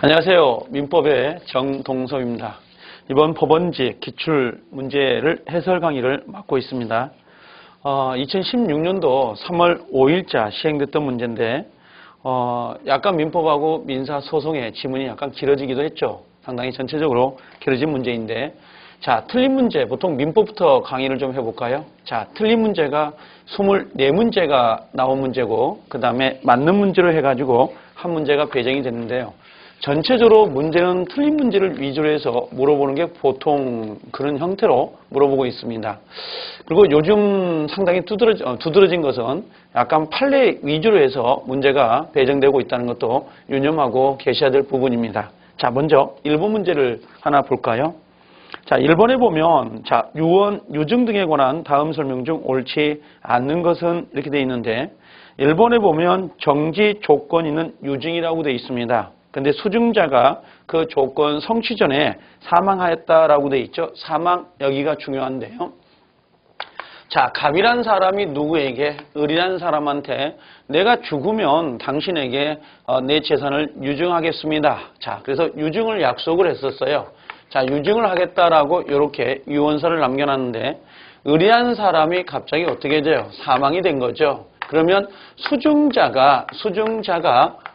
안녕하세요. 민법의 정동섭입니다. 이번 법원지 기출문제를 해설 강의를 맡고 있습니다. 2016년도 3월 5일자 시행됐던 문제인데 약간 민법하고 민사소송의 지문이 약간 길어지기도 했죠. 상당히 전체적으로 길어진 문제인데 자, 틀린 문제, 보통 민법부터 강의를 좀 해볼까요? 자, 틀린 문제가 24문제가 나온 문제고 그 다음에 맞는 문제로 해가지고 한 문제가 배정이 됐는데요. 전체적으로 문제는 틀린 문제를 위주로 해서 물어보는 게 보통 그런 형태로 물어보고 있습니다. 그리고 요즘 상당히 두드러진 것은 약간 판례 위주로 해서 문제가 배정되고 있다는 것도 유념하고 계셔야 될 부분입니다. 자, 먼저 1번 문제를 하나 볼까요? 자, 1번에 보면 자, 유언, 유증 등에 관한 다음 설명 중 옳지 않는 것은 이렇게 되어 있는데 1번에 보면 정지 조건이는 유증이라고 되어 있습니다. 근데 수증자가 그 조건 성취 전에 사망하였다라고 되어 있죠. 사망, 여기가 중요한데요. 자, 갑이란 사람이 누구에게, 을이란 사람한테 내가 죽으면 당신에게 내 재산을 유증하겠습니다. 자, 그래서 유증을 약속을 했었어요. 자, 유증을 하겠다라고 이렇게 유언서를 남겨놨는데 을이란 사람이 갑자기 어떻게 돼요? 사망이 된 거죠. 그러면 수증자가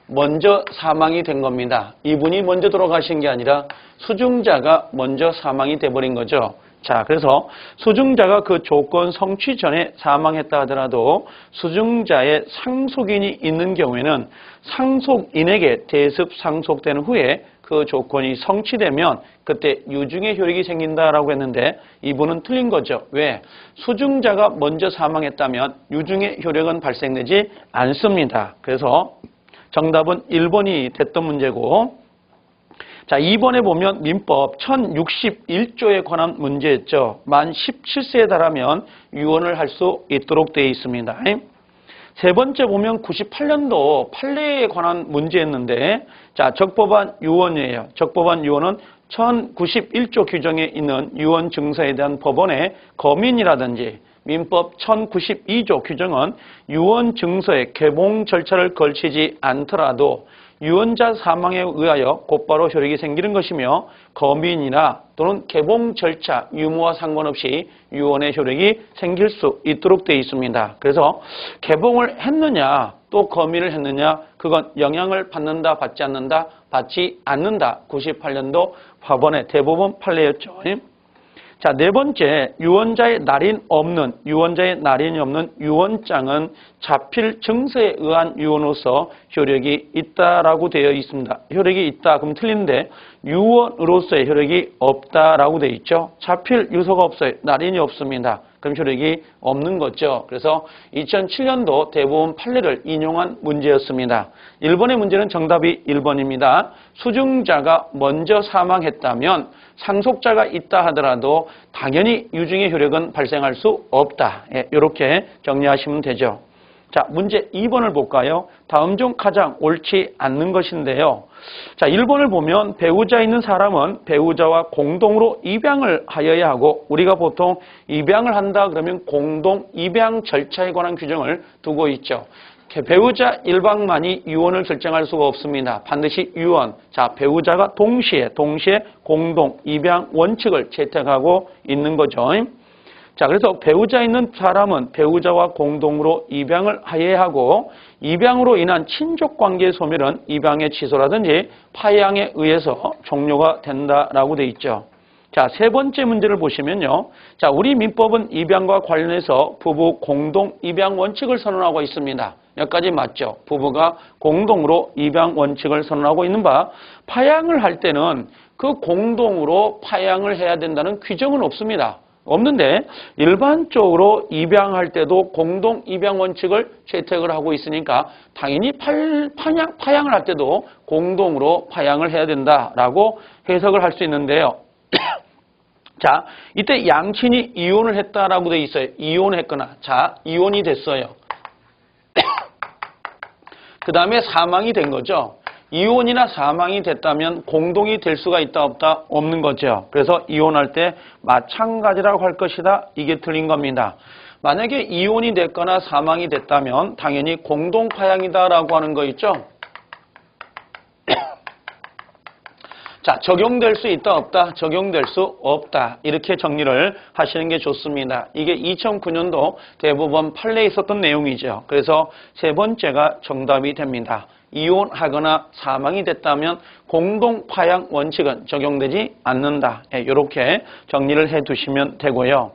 먼저 사망이 된 겁니다. 이분이 먼저 돌아가신 게 아니라 수증자가 먼저 사망이 돼버린 거죠. 자, 그래서 수증자가 그 조건 성취 전에 사망했다 하더라도 수증자의 상속인이 있는 경우에는 상속인에게 대습 상속된 후에 그 조건이 성취되면 그때 유증의 효력이 생긴다라고 했는데 이분은 틀린 거죠. 왜? 수증자가 먼저 사망했다면 유증의 효력은 발생되지 않습니다. 그래서 정답은 1번이 됐던 문제고 자, 2번에 보면 민법 1061조에 관한 문제였죠. 만 17세에 달하면 유언을 할 수 있도록 되어 있습니다. 세 번째 보면 98년도 판례에 관한 문제였는데 자, 적법한 유언이에요. 적법한 유언은 1091조 규정에 있는 유언 증서에 대한 법원의 거민이라든지 민법 1092조 규정은 유언 증서에 개봉 절차를 걸치지 않더라도 유언자 사망에 의하여 곧바로 효력이 생기는 것이며 거민이나 또는 개봉 절차 유무와 상관없이 유언의 효력이 생길 수 있도록 되어 있습니다. 그래서 개봉을 했느냐 또 거민을 했느냐 그건 영향을 받는다 받지 않는다 받지 않는다 98년도 법원의 대법원 판례였죠. 자, 네 번째, 유언자의 날인이 없는 유언장은 자필 증서에 의한 유언으로서 효력이 있다라고 되어 있습니다. 효력이 있다, 그럼 틀린데 유언으로서의 효력이 없다라고 되어 있죠. 자필 유서가 없어요. 날인이 없습니다. 그럼 효력이 없는 거죠. 그래서 2007년도 대법원 판례를 인용한 문제였습니다. 1번의 문제는 정답이 1번입니다. 수증자가 먼저 사망했다면 상속자가 있다 하더라도 당연히 유증의 효력은 발생할 수 없다. 이렇게 정리하시면 되죠. 자, 문제 2번을 볼까요? 다음 중 가장 옳지 않는 것인데요. 자, 1번을 보면 배우자 있는 사람은 배우자와 공동으로 입양을 하여야 하고 우리가 보통 입양을 한다 그러면 공동 입양 절차에 관한 규정을 두고 있죠. 배우자 일방만이 유언을 결정할 수가 없습니다. 반드시 유언, 자, 배우자가 동시에 공동 입양 원칙을 채택하고 있는 거죠. 자, 그래서 배우자 있는 사람은 배우자와 공동으로 입양을 하여야 하고 입양으로 인한 친족관계 소멸은 입양의 취소라든지 파양에 의해서 종료가 된다라고 되어 있죠. 자, 세 번째 문제를 보시면요. 자, 우리 민법은 입양과 관련해서 부부 공동 입양 원칙을 선언하고 있습니다. 여기까지 맞죠? 부부가 공동으로 입양 원칙을 선언하고 있는 바 파양을 할 때는 그 공동으로 파양을 해야 된다는 규정은 없습니다. 없는데 일반적으로 입양할 때도 공동 입양 원칙을 채택을 하고 있으니까 당연히 파양을 할 때도 공동으로 파양을 해야 된다라고 해석을 할 수 있는데요. 자, 이때 양친이 이혼을 했다라고 돼 있어요. 이혼을 했거나 자, 이혼이 됐어요. 그 다음에 사망이 된 거죠. 이혼이나 사망이 됐다면 공동이 될 수가 있다 없다? 없는 거죠. 그래서 이혼할 때 마찬가지라고 할 것이다. 이게 틀린 겁니다. 만약에 이혼이 됐거나 사망이 됐다면 당연히 공동파양이다라고 하는 거 있죠. 자, 적용될 수 있다, 없다, 적용될 수 없다. 이렇게 정리를 하시는 게 좋습니다. 이게 2009년도 대법원 판례에 있었던 내용이죠. 그래서 세 번째가 정답이 됩니다. 이혼하거나 사망이 됐다면 공동파양 원칙은 적용되지 않는다. 이렇게 정리를 해 두시면 되고요.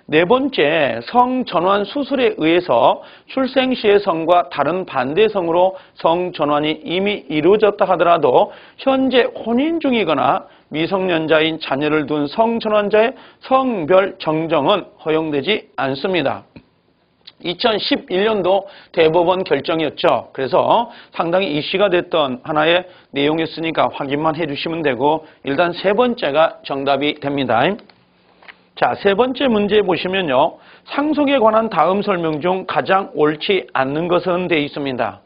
네 번째, 성전환 수술에 의해서 출생 시의 성과 다른 반대 성으로 성전환이 이미 이루어졌다 하더라도 현재 혼인 중이거나 미성년자인 자녀를 둔 성전환자의 성별 정정은 허용되지 않습니다. 2011년도 대법원 결정이었죠. 그래서 상당히 이슈가 됐던 하나의 내용이었으니까 확인만 해주시면 되고 일단 세 번째가 정답이 됩니다. 자, 세 번째 문제 보시면요. 상속에 관한 다음 설명 중 가장 옳지 않는 것은 되어 있습니다.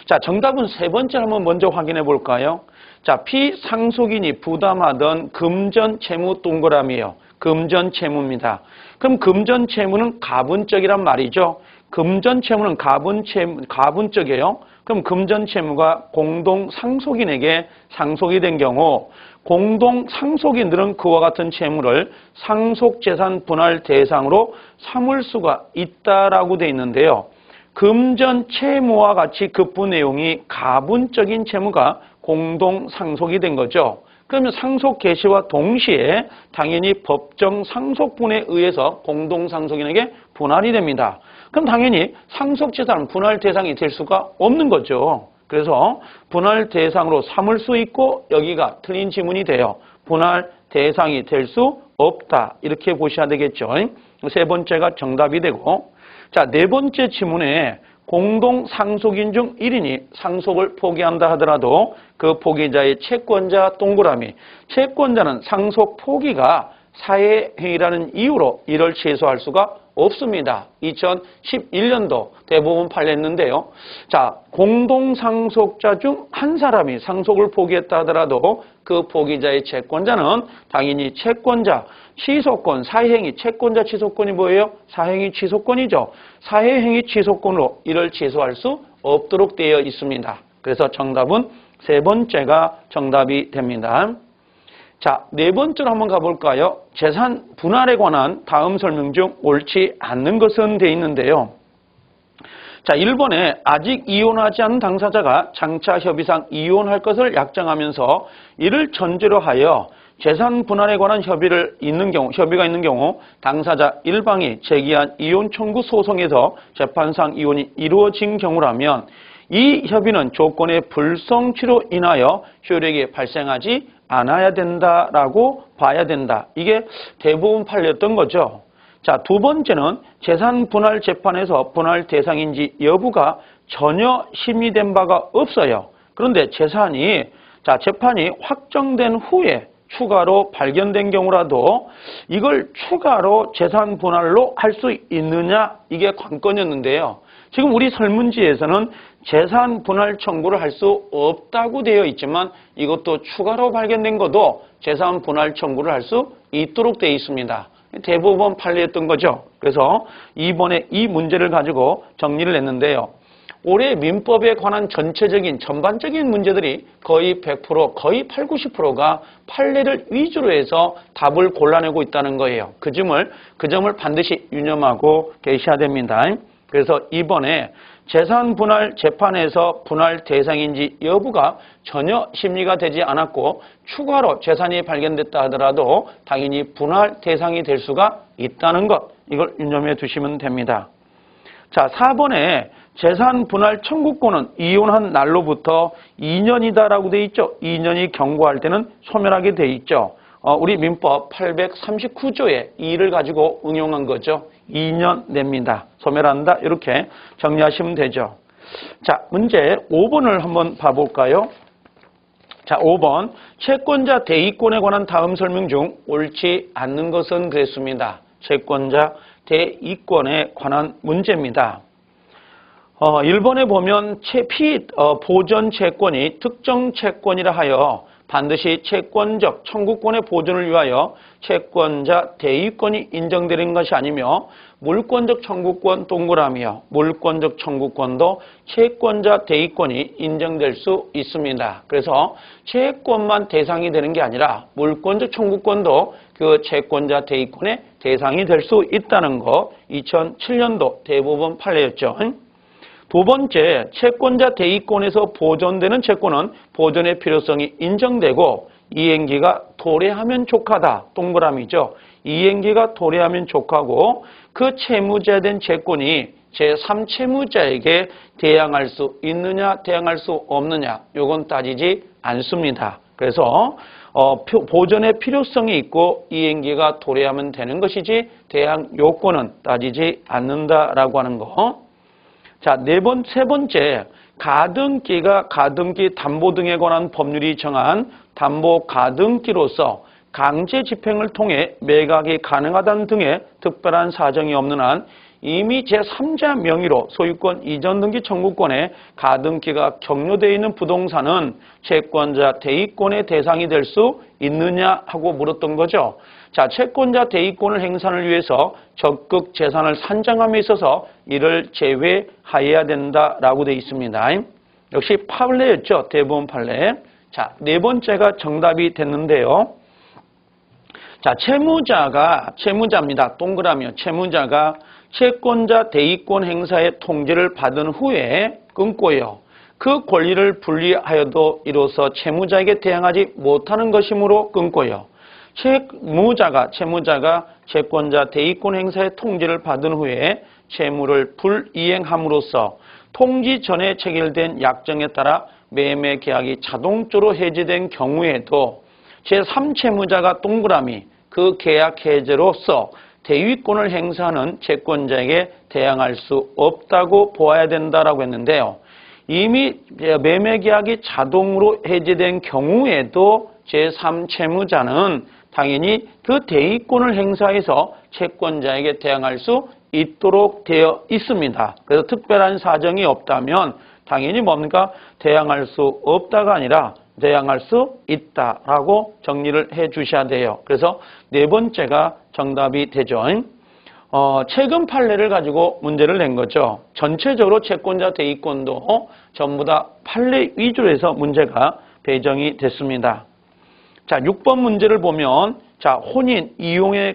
자, 정답은 세 번째 한번 먼저 확인해 볼까요? 자, 피상속인이 부담하던 금전 채무 동그라미예요. 금전 채무입니다. 그럼 금전 채무는 가분적이란 말이죠. 금전 채무는 가분적이에요. 그럼 금전 채무가 공동 상속인에게 상속이 된 경우 공동 상속인들은 그와 같은 채무를 상속재산 분할 대상으로 삼을 수가 있다라고 되어 있는데요. 금전 채무와 같이 급부 내용이 가분적인 채무가 공동 상속이 된 거죠. 그러면 상속 개시와 동시에 당연히 법정 상속분에 의해서 공동 상속인에게 분할이 됩니다. 그럼 당연히 상속재산은 분할 대상이 될 수가 없는 거죠. 그래서 분할 대상으로 삼을 수 있고 여기가 틀린 지문이 돼요. 분할 대상이 될 수 없다. 이렇게 보셔야 되겠죠. 세 번째가 정답이 되고 자, 네 번째 지문에 공동 상속인 중 1인이 상속을 포기한다 하더라도 그 포기자의 채권자 동그라미 채권자는 상속 포기가 사회행위라는 이유로 이를 취소할 수가 없습니다. 2011년도 대법원 판례했는데요. 자, 공동상속자 중 한 사람이 상속을 포기했다 하더라도 그 포기자의 채권자는 당연히 채권자, 취소권, 사회행위, 채권자 취소권이 뭐예요? 사회행위 취소권이죠. 사회행위 취소권으로 이를 취소할 수 없도록 되어 있습니다. 그래서 정답은 세 번째가 정답이 됩니다. 자, 네 번째로 한번 가볼까요? 재산 분할에 관한 다음 설명 중 옳지 않는 것은 되어 있는데요. 자, 1번에 아직 이혼하지 않은 당사자가 장차 협의상 이혼할 것을 약정하면서 이를 전제로 하여 재산 분할에 관한 협의가 있는 경우 당사자 1방이 제기한 이혼 청구 소송에서 재판상 이혼이 이루어진 경우라면 이 협의는 조건의 불성취로 인하여 효력이 발생하지 않아야 된다라고 봐야 된다. 이게 대법원 판례였던 거죠. 자, 두 번째는 재산 분할 재판에서 분할 대상인지 여부가 전혀 심의된 바가 없어요. 그런데 재판이 확정된 후에 추가로 발견된 경우라도 이걸 추가로 재산 분할로 할 수 있느냐 이게 관건이었는데요. 지금 우리 설문지에서는 재산 분할 청구를 할 수 없다고 되어 있지만 이것도 추가로 발견된 것도 재산 분할 청구를 할 수 있도록 되어 있습니다. 대법원 판례였던 거죠. 그래서 이번에 이 문제를 가지고 정리를 했는데요. 올해 민법에 관한 전반적인 문제들이 거의 100%, 거의 80, 90%가 판례를 위주로 해서 답을 골라내고 있다는 거예요. 그 점을 반드시 유념하고 계셔야 됩니다. 그래서 이번에 재산 분할 재판에서 분할 대상인지 여부가 전혀 심리가 되지 않았고 추가로 재산이 발견됐다 하더라도 당연히 분할 대상이 될 수가 있다는 것, 이걸 유념해 두시면 됩니다. 자, 4번에 재산 분할 청구권은 이혼한 날로부터 2년이다라고 돼 있죠. 2년이 경과할 때는 소멸하게 돼 있죠. 우리 민법 839조의 2를 가지고 응용한 거죠. 2년 냅니다. 소멸한다. 이렇게 정리하시면 되죠. 자, 문제 5번을 한번 봐볼까요? 자, 5번. 채권자 대의권에 관한 다음 설명 중 옳지 않는 것은 그랬습니다. 채권자 대의권에 관한 문제입니다. 1번에 보면 보전 채권이 특정 채권이라 하여 반드시 채권적 청구권의 보존을 위하여 채권자 대위권이 인정되는 것이 아니며 물권적 청구권 동그라미요. 물권적 청구권도 채권자 대위권이 인정될 수 있습니다. 그래서 채권만 대상이 되는 게 아니라 물권적 청구권도 그 채권자 대위권의 대상이 될 수 있다는 거 2007년도 대법원 판례였죠. 두 번째, 채권자 대위권에서 보존되는 채권은 보존의 필요성이 인정되고 이행기가 도래하면 족하다. 동그라미죠. 이행기가 도래하면 족하고 그 채무자에 대한 채권이 제3채무자에게 대항할 수 있느냐 대항할 수 없느냐 요건 따지지 않습니다. 그래서 보존의 필요성이 있고 이행기가 도래하면 되는 것이지 대항 요건은 따지지 않는다라고 하는 거. 자, 세 번째, 가등기가 가등기 담보 등에 관한 법률이 정한 담보 가등기로서 강제 집행을 통해 매각이 가능하다는 등의 특별한 사정이 없는 한 이미 제3자 명의로 소유권 이전 등기 청구권에 가등기가 격려되어 있는 부동산은 채권자 대위권의 대상이 될 수 있느냐 하고 물었던 거죠. 자, 채권자 대위권을 행사를 위해서 적극 재산을 산정함에 있어서 이를 제외하여야 된다라고 되어 있습니다. 역시 판례였죠. 대법원 판례. 자, 네 번째가 정답이 됐는데요. 자, 채무자입니다. 동그라미요. 채무자가 채권자 대위권 행사의 통지를 받은 후에 끊고요. 그 권리를 분리하여도 이로써 채무자에게 대항하지 못하는 것이므로 끊고요. 채무자가 채권자 대위권 행사의 통지를 받은 후에 채무를 불이행함으로써 통지 전에 체결된 약정에 따라 매매 계약이 자동적으로 해지된 경우에도 제3채무자가 동그라미 그 계약 해제로서 대위권을 행사하는 채권자에게 대항할 수 없다고 보아야 된다라고 했는데요. 이미 매매 계약이 자동으로 해제된 경우에도 제3채무자는 당연히 그 대위권을 행사해서 채권자에게 대항할 수 있도록 되어 있습니다. 그래서 특별한 사정이 없다면 당연히 뭡니까? 대항할 수 없다가 아니라 대항할 수 있다라고 정리를 해 주셔야 돼요. 그래서 네 번째가 정답이 되죠. 최근 판례를 가지고 문제를 낸 거죠. 전체적으로 채권자 대위권도 전부 다 판례 위주로 해서 문제가 배정이 됐습니다. 자, 6번 문제를 보면 자, 혼인, 이혼에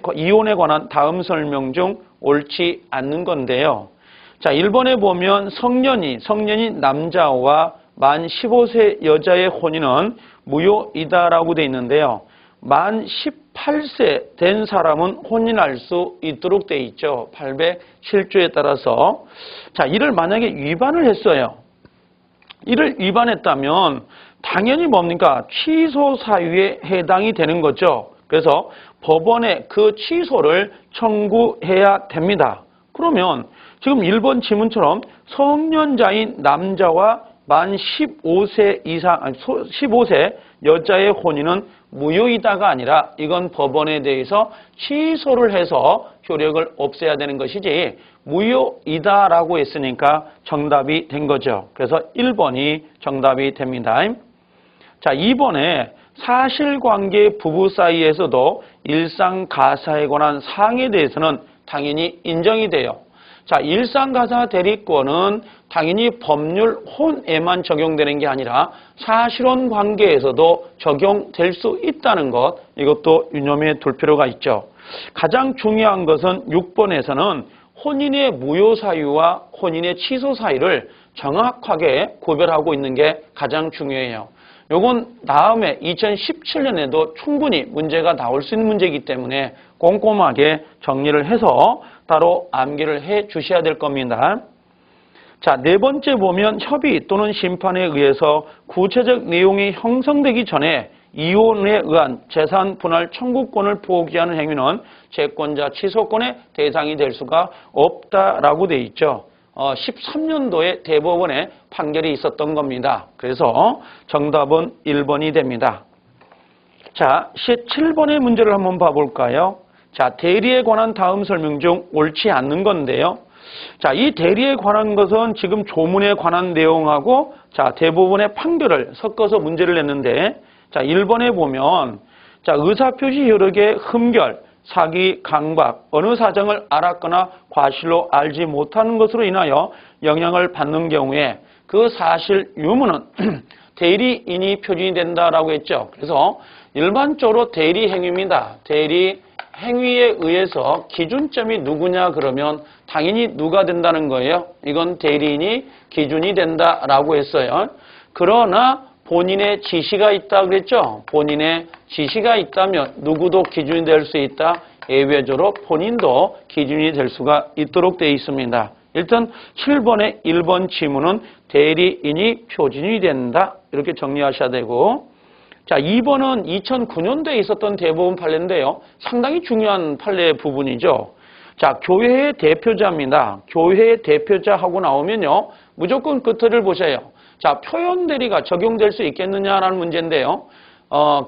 관한 다음 설명 중 옳지 않는 건데요. 자, 1번에 보면 성년이 남자와 만 15세 여자의 혼인은 무효이다라고 되어 있는데요. 만 18세 된 사람은 혼인할 수 있도록 되어 있죠. 807조에 따라서. 자, 이를 만약에 위반을 했어요. 이를 위반했다면 당연히 뭡니까? 취소 사유에 해당이 되는 거죠. 그래서 법원에 그 취소를 청구해야 됩니다. 그러면 지금 1번 지문처럼 성년자인 남자와 만 15세 여자의 혼인은 무효이다가 아니라 이건 법원에 대해서 취소를 해서 효력을 없애야 되는 것이지 무효이다라고 했으니까 정답이 된 거죠. 그래서 1번이 정답이 됩니다. 자, 2번에 사실관계 부부 사이에서도 일상가사에 관한 사항에 대해서는 당연히 인정이 돼요. 자, 일상가사 대리권은 당연히 법률 혼에만 적용되는 게 아니라 사실혼 관계에서도 적용될 수 있다는 것, 이것도 유념해 둘 필요가 있죠. 가장 중요한 것은 6번에서는 혼인의 무효 사유와 혼인의 취소 사유를 정확하게 구별하고 있는 게 가장 중요해요. 요건 다음에 2017년에도 충분히 문제가 나올 수 있는 문제이기 때문에 꼼꼼하게 정리를 해서 따로 암기를 해 주셔야 될 겁니다. 자, 네 번째 보면 협의 또는 심판에 의해서 구체적 내용이 형성되기 전에 이혼에 의한 재산 분할 청구권을 포기하는 행위는 채권자 취소권의 대상이 될 수가 없다라고 돼 있죠. 13년도에 대법원에 판결이 있었던 겁니다. 그래서 정답은 1번이 됩니다. 자, 17번의 문제를 한번 봐볼까요? 자, 대리에 관한 다음 설명 중 옳지 않는 건데요. 자, 이 대리에 관한 것은 지금 조문에 관한 내용하고 자, 대법원의 판결을 섞어서 문제를 냈는데 자, 1번에 보면 자, 의사표시 효력의 흠결, 사기, 강박, 어느 사정을 알았거나 과실로 알지 못하는 것으로 인하여 영향을 받는 경우에 그 사실 유무는 대리인이 표준이 된다라고 했죠. 그래서 일반적으로 대리행위입니다. 대리행위에 의해서 기준점이 누구냐 그러면 당연히 누가 된다는 거예요. 이건 대리인이 기준이 된다라고 했어요. 그러나 본인의 지시가 있다 그랬죠. 본인의 지시가 있다면 누구도 기준이 될 수 있다. 예외적으로 본인도 기준이 될 수가 있도록 되어 있습니다. 일단 7번의 1번 지문은 대리인이 표준이 된다. 이렇게 정리하셔야 되고, 자, 2번은 2009년도에 있었던 대법원 판례인데요. 상당히 중요한 판례 부분이죠. 자, 교회의 대표자입니다. 교회의 대표자 하고 나오면요. 무조건 끝을 보셔요. 자, 표현 대리가 적용될 수 있겠느냐라는 문제인데요.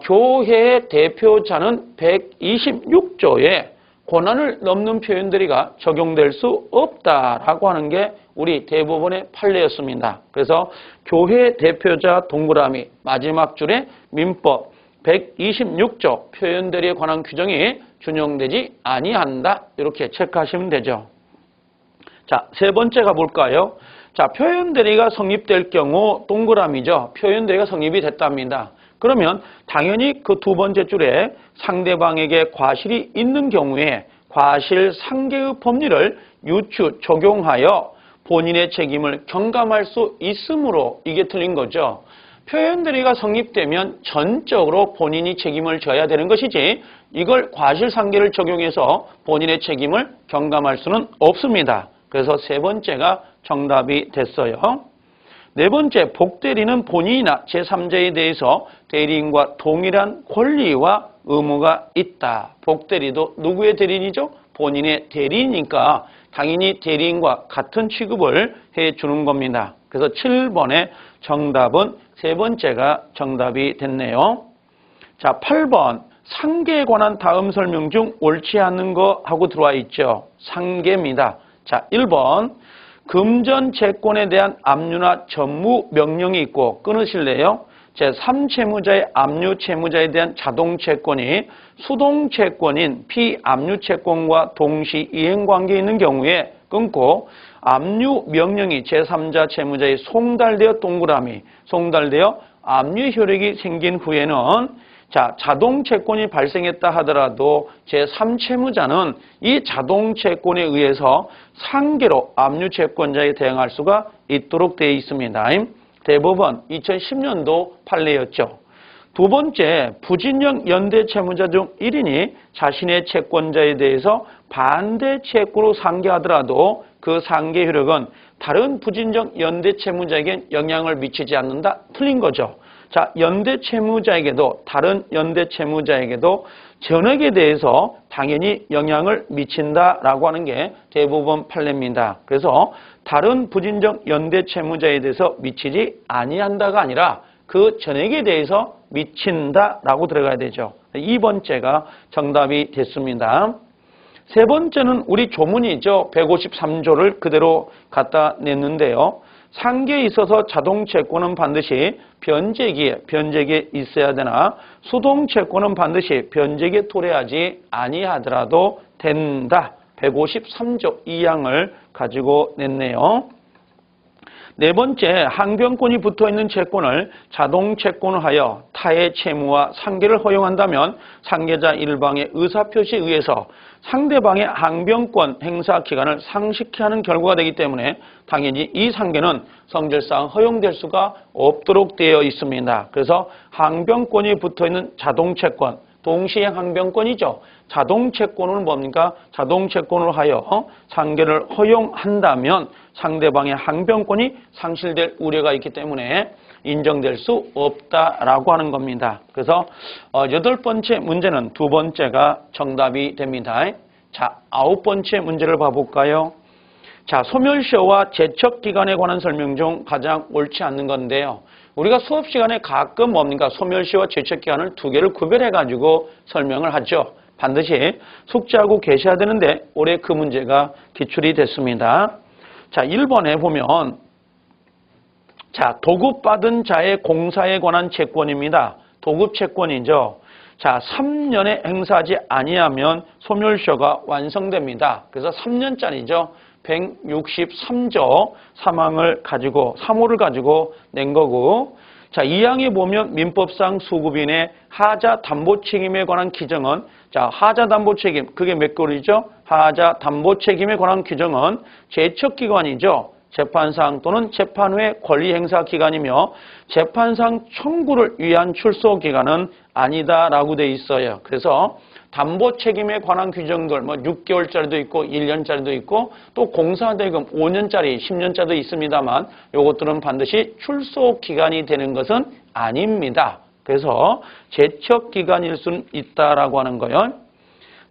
교회의 대표자는 126조에 권한을 넘는 표현 대리가 적용될 수 없다라고 하는 게 우리 대법원의 판례였습니다. 그래서 교회 대표자 동그라미 마지막 줄에 민법 126조 표현 대리에 관한 규정이 준용되지 아니한다. 이렇게 체크하시면 되죠. 자, 세 번째 가볼까요? 자, 표현 대리가 성립될 경우 동그라미죠. 표현 대리가 성립이 됐답니다. 그러면 당연히 그 두 번째 줄에 상대방에게 과실이 있는 경우에 과실 상계의 법리를 유추, 적용하여 본인의 책임을 경감할 수 있으므로 이게 틀린 거죠. 표현 대리가 성립되면 전적으로 본인이 책임을 져야 되는 것이지 이걸 과실 상계를 적용해서 본인의 책임을 경감할 수는 없습니다. 그래서 세 번째가 정답이 됐어요. 네 번째, 복대리는 본인이나 제3자에 대해서 대리인과 동일한 권리와 의무가 있다. 복대리도 누구의 대리인이죠? 본인의 대리인이니까 당연히 대리인과 같은 취급을 해주는 겁니다. 그래서 7번의 정답은 세 번째가 정답이 됐네요. 자, 8번. 상계에 관한 다음 설명 중 옳지 않는 거 하고 들어와 있죠. 상계입니다. 자, 1번. 금전 채권에 대한 압류나 전무 명령이 있고 끊으실래요? 제3채무자의 압류 채무자에 대한 자동 채권이 수동 채권인 피압류 채권과 동시 이행 관계에 있는 경우에 끊고 압류 명령이 제3자 채무자에 송달되어 동그라미 송달되어 압류 효력이 생긴 후에는 자, 자동 채권이 발생했다 하더라도 제3채무자는 이 자동 채권에 의해서 상계로 압류 채권자에 대응할 수가 있도록 되어 있습니다. 대법원 2010년도 판례였죠. 두 번째, 부진형 연대 채무자 중 1인이 자신의 채권자에 대해서 반대 채권으로 상계하더라도 그 상계 효력은 다른 부진형 연대 채무자에겐 영향을 미치지 않는다. 틀린 거죠. 자, 연대 채무자에게도 다른 연대 채무자에게도 전액에 대해서 당연히 영향을 미친다라고 하는 게 대법원 판례입니다. 그래서 다른 부진적 연대 채무자에 대해서 미치지 아니한다가 아니라 그 전액에 대해서 미친다라고 들어가야 되죠. 2번째가 정답이 됐습니다. 세 번째는 우리 조문이죠. 153조를 그대로 갖다 냈는데요. 상계에 있어서 자동 채권은 반드시 변제기에 있어야 되나 수동 채권은 반드시 변제기에 토래하지 아니하더라도 된다. 153조 2항을 가지고 냈네요. 네 번째, 항변권이 붙어있는 채권을 자동 채권화하여 타의 채무와 상계를 허용한다면 상계자 일방의 의사표시에 의해서 상대방의 항변권 행사 기간을 상식케 하는 결과가 되기 때문에 당연히 이 상계는 성질상 허용될 수가 없도록 되어 있습니다. 그래서 항변권이 붙어있는 자동 채권, 동시행 항변권이죠. 자동 채권은 뭡니까? 자동 채권을 하여 상계를 허용한다면 상대방의 항변권이 상실될 우려가 있기 때문에 인정될 수 없다라고 하는 겁니다. 그래서 8번째 문제는 두 번째가 정답이 됩니다. 자, 9번째 문제를 봐볼까요? 자, 소멸시효와 제척기간에 관한 설명 중 가장 옳지 않는 건데요. 우리가 수업 시간에 가끔 뭡니까? 소멸시효와 제척기간을 두 개를 구별해가지고 설명을 하죠. 반드시 숙지하고 계셔야 되는데 올해 그 문제가 기출이 됐습니다. 자, 1번에 보면 자, 도급받은 자의 공사에 관한 채권입니다. 도급 채권이죠. 자, 3년에 행사하지 아니하면 소멸시효가 완성됩니다. 그래서 3년짜리죠. 163조 3항을 가지고 3호를 가지고 낸 거고, 자, 2항에 보면 민법상 수급인의 하자 담보 책임에 관한 규정은, 자, 하자 담보 책임, 그게 몇 개월이죠? 하자 담보 책임에 관한 규정은 제척기관이죠. 재판상 또는 재판 후의 권리 행사 기간이며 재판상 청구를 위한 출소 기간은 아니다라고 돼 있어요. 그래서 담보 책임에 관한 규정들, 뭐 6개월짜리도 있고 1년짜리도 있고 또 공사대금 5년짜리, 10년짜리도 있습니다만 이것들은 반드시 출소 기간이 되는 것은 아닙니다. 그래서 제척 기간일 수는 있다라고 하는 거예요.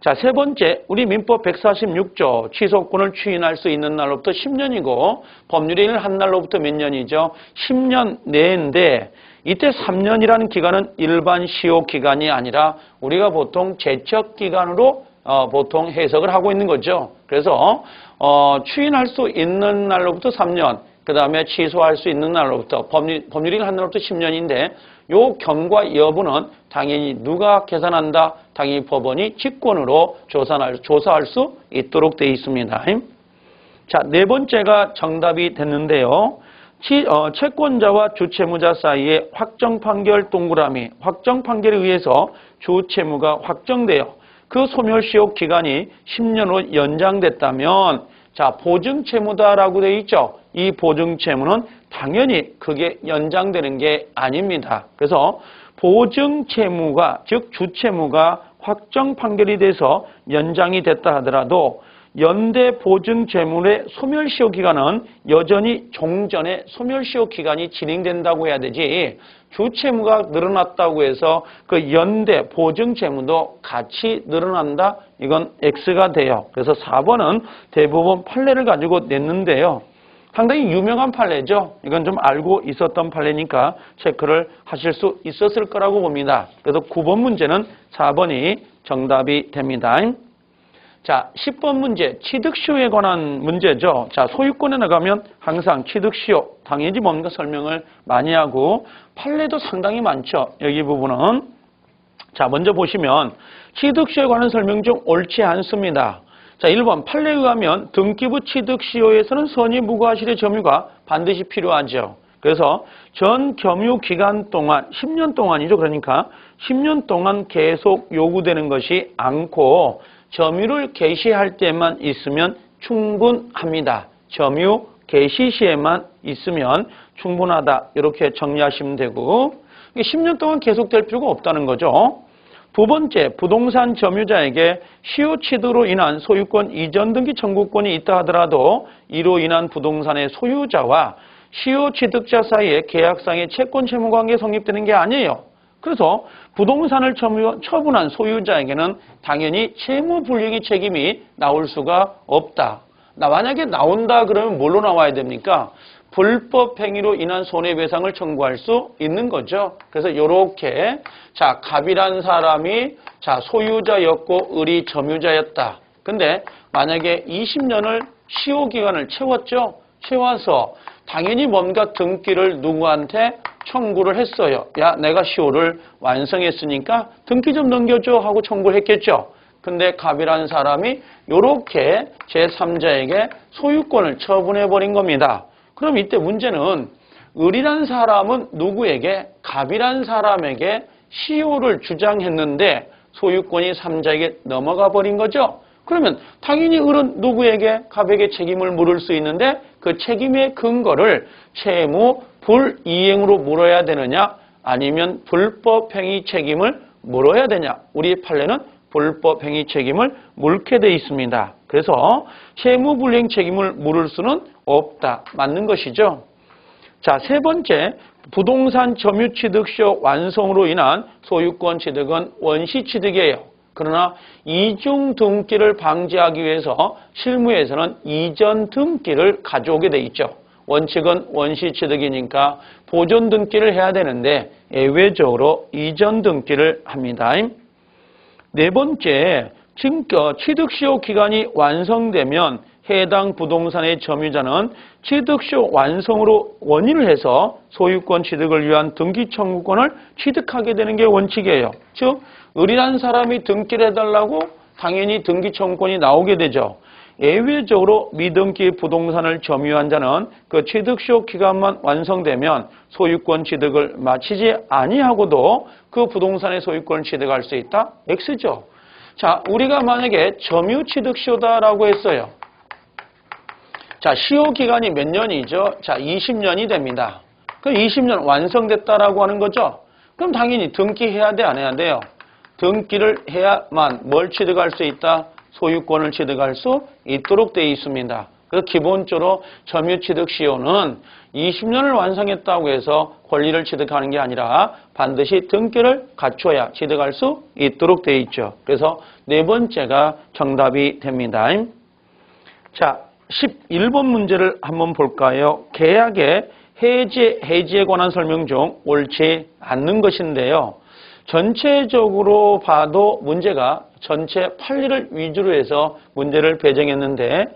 자, 세 번째, 우리 민법 146조 취소권을 추인할 수 있는 날로부터 10년이고 법률인을 한 날로부터 몇 년이죠? 10년 내인데 이때 3년이라는 기간은 일반 시효 기간이 아니라 우리가 보통 제척 기간으로 보통 해석을 하고 있는 거죠. 그래서 추인할 수 있는 날로부터 3년, 그 다음에 취소할 수 있는 날로부터 법률인을 한 날로부터 10년인데 요 경과 여부는 당연히 누가 계산한다? 당연히 법원이 직권으로 조사할 수 있도록 되어 있습니다. 자, 네 번째가 정답이 됐는데요. 채권자와 주채무자 사이에 확정 판결 동그라미, 확정 판결에 의해서 주채무가 확정되어 그 소멸시효 기간이 10년으로 연장됐다면, 자, 보증채무다라고 되어 있죠. 이 보증채무는 당연히 그게 연장되는 게 아닙니다. 그래서 보증채무가, 즉 주채무가 확정 판결이 돼서 연장이 됐다 하더라도 연대 보증채무의 소멸시효 기간은 여전히 종전의 소멸시효 기간이 진행된다고 해야 되지, 주채무가 늘어났다고 해서 그 연대 보증채무도 같이 늘어난다? 이건 X가 돼요. 그래서 4번은 대부분 판례를 가지고 냈는데요. 상당히 유명한 판례죠. 이건 좀 알고 있었던 판례니까 체크를 하실 수 있었을 거라고 봅니다. 그래서 9번 문제는 4번이 정답이 됩니다. 자, 10번 문제, 취득시효에 관한 문제죠. 자, 소유권에 나가면 항상 취득시효, 당연히 뭔가 설명을 많이 하고 판례도 상당히 많죠. 여기 부분은. 자, 먼저 보시면 취득시효에 관한 설명 중 옳지 않습니다. 자, 1번 판례에 의하면 등기부 취득시효에서는 선의 무과실의 점유가 반드시 필요하죠. 그래서 전 점유 기간 동안 10년 동안이죠. 그러니까 10년 동안 계속 요구되는 것이 않고 점유를 개시할 때만 있으면 충분합니다. 점유 개시 시에만 있으면 충분하다. 이렇게 정리하시면 되고 10년 동안 계속될 필요가 없다는 거죠. 두 번째, 부동산 점유자에게 시효 취득으로 인한 소유권 이전 등기 청구권이 있다 하더라도 이로 인한 부동산의 소유자와 시효 취득자 사이에 계약상의 채권 채무 관계 성립되는 게 아니에요. 그래서 부동산을 처분한 소유자에게는 당연히 채무불이익의 책임이 나올 수가 없다. 만약에 나온다 그러면 뭘로 나와야 됩니까? 불법 행위로 인한 손해배상을 청구할 수 있는 거죠. 그래서 이렇게 자, 갑이란 사람이 자, 소유자였고 을이 점유자였다. 근데 만약에 20년을 시효 기간을 채웠죠. 채워서 당연히 뭔가 등기를 누구한테 청구를 했어요. 야, 내가 시효를 완성했으니까 등기 좀 넘겨줘 하고 청구를 했겠죠. 근데 갑이라는 사람이 이렇게 제3자에게 소유권을 처분해버린 겁니다. 그럼 이때 문제는 을이라는 사람은 누구에게? 갑이라는 사람에게 시효를 주장했는데 소유권이 3자에게 넘어가 버린 거죠. 그러면 당연히 을은 누구에게? 갑에게 책임을 물을 수 있는데 그 책임의 근거를 채무 불이행으로 물어야 되느냐 아니면 불법행위 책임을 물어야 되냐. 우리 판례는 불법행위 책임을 물게 돼 있습니다. 그래서 채무불이행 책임을 물을 수는 없다. 맞는 것이죠. 자, 세 번째, 부동산 점유취득시효 완성으로 인한 소유권 취득은 원시취득이에요. 그러나 이중 등기를 방지하기 위해서 실무에서는 이전 등기를 가져오게 돼 있죠. 원칙은 원시취득이니까 보존 등기를 해야 되는데 예외적으로 이전 등기를 합니다. 네 번째, 취득시효 기간이 완성되면 해당 부동산의 점유자는 취득시효 완성으로 원인을 해서 소유권 취득을 위한 등기 청구권을 취득하게 되는 게 원칙이에요. 즉 을이라는 사람이 등기를 해달라고 당연히 등기 청구권이 나오게 되죠. 예외적으로 미등기 부동산을 점유한 자는 그 취득시효 기간만 완성되면 소유권 취득을 마치지 아니하고도 그 부동산의 소유권을 취득할 수 있다? X죠. 자, 우리가 만약에 점유 취득시효다라고 했어요. 자, 시효 기간이 몇 년이죠? 자, 20년이 됩니다. 그 20년 완성됐다라고 하는 거죠. 그럼 당연히 등기해야 돼, 안 해야 돼요? 등기를 해야만 뭘 취득할 수 있다? 소유권을 취득할 수 있도록 되어 있습니다. 그래서 기본적으로 점유취득시효는 20년을 완성했다고 해서 권리를 취득하는 게 아니라 반드시 등기를 갖춰야 취득할 수 있도록 되어 있죠. 그래서 네 번째가 정답이 됩니다. 자, 11번 문제를 한번 볼까요? 계약의 해지에 관한 설명 중 옳지 않는 것인데요. 전체적으로 봐도 문제가 전체 판례를 위주로 해서 문제를 배정했는데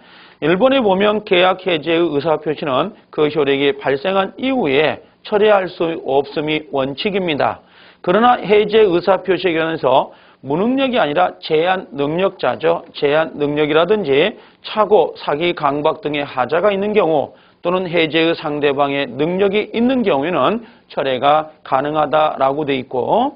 1번에 보면 계약 해지의 의사표시는 그 효력이 발생한 이후에 철회할 수 없음이 원칙입니다. 그러나 해지의 의사표시에 관해서 무능력이 아니라 제한 능력자죠. 제한 능력이라든지 착오, 사기, 강박 등의 하자가 있는 경우 또는 해지의 상대방의 능력이 있는 경우에는 철회가 가능하다라고 돼 있고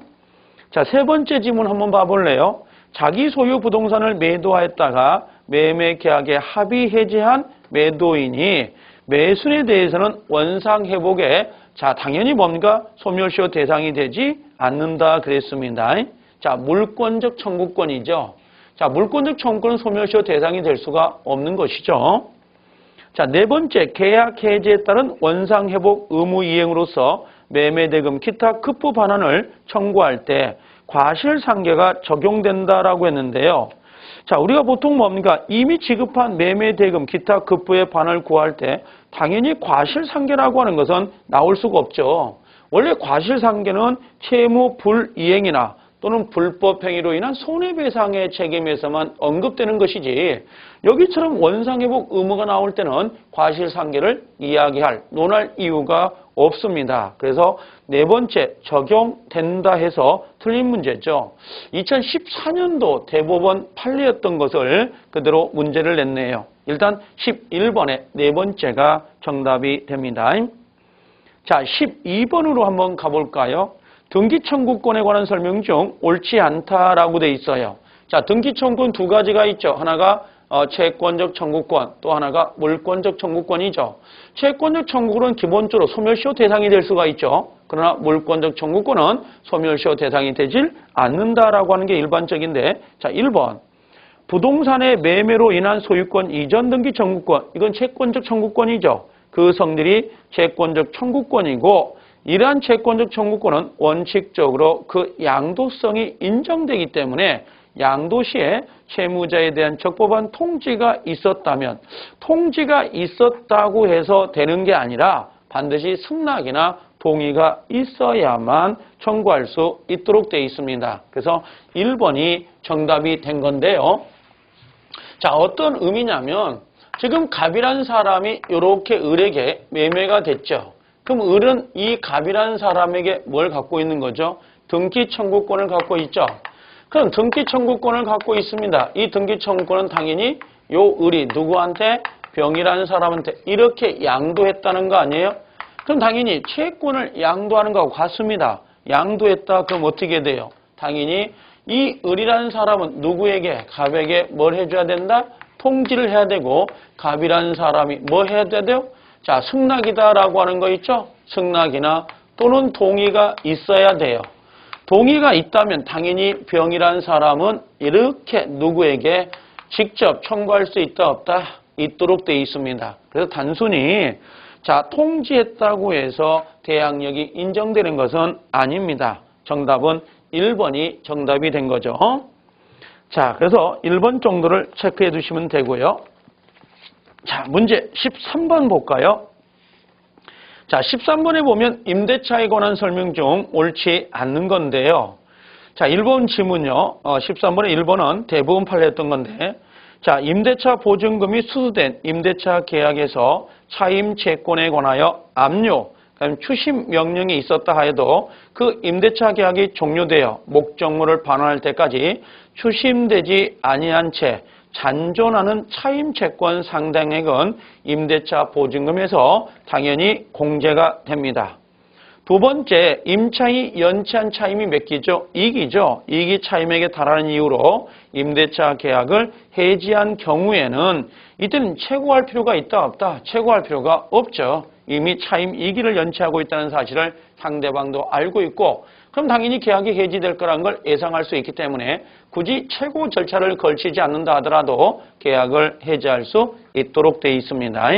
자, 세 번째 지문 한번 봐볼래요? 자기 소유 부동산을 매도하였다가 매매 계약에 합의 해지한 매도인이 매순에 대해서는 원상 회복에 자, 당연히 뭔가 소멸시효 대상이 되지 않는다 그랬습니다. 자, 물권적 청구권이죠. 자, 물권적 청구권은 소멸시효 대상이 될 수가 없는 것이죠. 자, 네 번째, 계약 해지에 따른 원상 회복 의무 이행으로서 매매대금 기타 급부 반환을 청구할 때 과실상계가 적용된다라고 했는데요. 자, 우리가 보통 뭡니까? 이미 지급한 매매대금 기타 급부의 반환을 구할 때 당연히 과실상계라고 하는 것은 나올 수가 없죠. 원래 과실상계는 채무 불이행이나 또는 불법행위로 인한 손해배상의 책임에서만 언급되는 것이지 여기처럼 원상회복 의무가 나올 때는 과실상계를 논할 이유가 없습니다. 그래서 네 번째 적용된다 해서 틀린 문제죠. 2014년도 대법원 판례였던 것을 그대로 문제를 냈네요. 일단 11번에 네 번째가 정답이 됩니다. 자, 12번으로 한번 가볼까요? 등기청구권에 관한 설명 중 옳지 않다라고 돼 있어요. 자, 등기청구권 두 가지가 있죠. 하나가 채권적 청구권, 또 하나가 물권적 청구권이죠. 채권적 청구권은 기본적으로 소멸시효 대상이 될 수가 있죠. 그러나 물권적 청구권은 소멸시효 대상이 되질 않는다라고 하는 게 일반적인데, 자, 1번. 부동산의 매매로 인한 소유권 이전 등기 청구권, 이건 채권적 청구권이죠. 그 성질이 채권적 청구권이고, 이러한 채권적 청구권은 원칙적으로 그 양도성이 인정되기 때문에 양도시에 채무자에 대한 적법한 통지가 있었다면 통지가 있었다고 해서 되는 게 아니라 반드시 승낙이나 동의가 있어야만 청구할 수 있도록 되어 있습니다. 그래서 1번이 정답이 된 건데요. 자, 어떤 의미냐면 지금 갑이라는 사람이 이렇게 을에게 매매가 됐죠. 그럼 을은 이 갑이라는 사람에게 뭘 갖고 있는 거죠? 등기 청구권을 갖고 있죠. 그럼 등기 청구권을 갖고 있습니다. 이 등기 청구권은 당연히 요 을이 누구한테? 병이라는 사람한테 이렇게 양도했다는 거 아니에요? 그럼 당연히 채권을 양도하는 거하고 같습니다. 양도했다 그럼 어떻게 돼요? 당연히 이 을이라는 사람은 누구에게? 갑에게 뭘 해줘야 된다? 통지를 해야 되고 갑이라는 사람이 뭐 해야 돼요? 자, 승낙이다라고 하는 거 있죠? 승낙이나 또는 동의가 있어야 돼요. 동의가 있다면 당연히 병이라는 사람은 이렇게 누구에게 직접 청구할 수 있다 없다? 있도록 되어 있습니다. 그래서 단순히 자, 통지했다고 해서 대항력이 인정되는 것은 아닙니다. 정답은 1번이 정답이 된 거죠. 자, 그래서 1번 정도를 체크해 두시면 되고요. 자, 문제 13번 볼까요? 자, 13번에 보면 임대차에 관한 설명 중 옳지 않는 건데요. 자, 1번 지문요. 13번에 1번은 대부분 판례였던 건데 자, 임대차 보증금이 수수된 임대차 계약에서 차임 채권에 관하여 압류, 추심 명령이 있었다 하여도 그 임대차 계약이 종료되어 목적물을 반환할 때까지 추심되지 아니한 채 잔존하는 차임 채권 상당액은 임대차 보증금에서 당연히 공제가 됩니다. 두 번째, 임차인이 연체한 차임이 몇 기죠? 이익이죠. 이익이 차임액에 달하는 이유로 임대차 계약을 해지한 경우에는 이때는 최고할 필요가 있다 없다? 최고할 필요가 없죠. 이미 차임 이익을 연체하고 있다는 사실을 상대방도 알고 있고 그럼 당연히 계약이 해지될 거라는 걸 예상할 수 있기 때문에 굳이 최고 절차를 걸치지 않는다 하더라도 계약을 해지할 수 있도록 되어 있습니다.